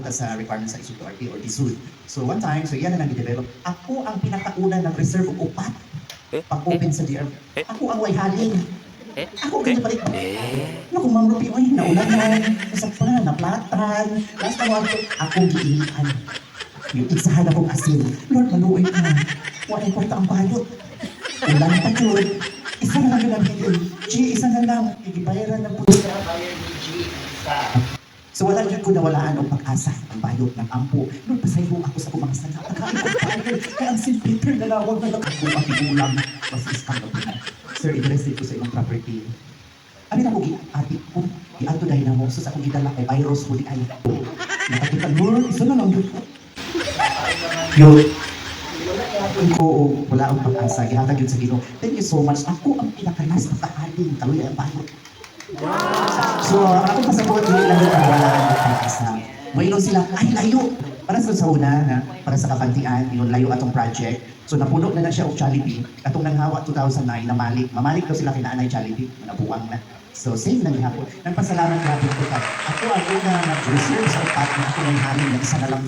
ta sa requirements sa ISUTRT or DSUD. So one time, so yan na nang i-develop. Ako ang pinakauna nag-reserve og upat pag-open sa DR. Ako ang way halin. Ako ganyan balik. Ano kung Ma'am Rupi, oy, naulanan, nasakpan, naplatan, last na ako giinian. Yung isahan akong asin. Lord, maluoy ka. Wala importa ang bayot. Ulan pa yun. Isa na lang yung yun. G, isa na lang. Igibayaran ng puso na bayar ni G. So wala yun ko nawalaan ang pag-asa, ang bayot ng ampo. Lord, pasayo ako sa mga sana. Pagkain ko tayo. Kaya ang St. Peter na lawag na lang ako ang igulang. Mas iskang na. Sir, interested ko sa inyong property. Amin ako, ati ko, i-ato dahil na mo. So sa akong gidala kay virus ko di ay. Nakakitan mo, isa na lang yun. Yun. Wala akong pag-asa. Gihatag yun sa Ginoo. Thank you so much. Ako ang pinakalas na kaaling. Kaluya ang bayot. So, ako pasabot yun lang yung wala ang pag-asa. Mayroon sila, ay layo. Para sa una, na, para sa Kapantian, yun, layo atong project. So, napuno na siya og Jollibee. Atong nanghawa 2009, namalik. Mamalik daw sila kinaanay Jollibee. Nabuwang na. So, same lang hapon. Nagpasalamat natin ko. Ako ang una nag-reserve sa upat na ako ng hamin na isa na lang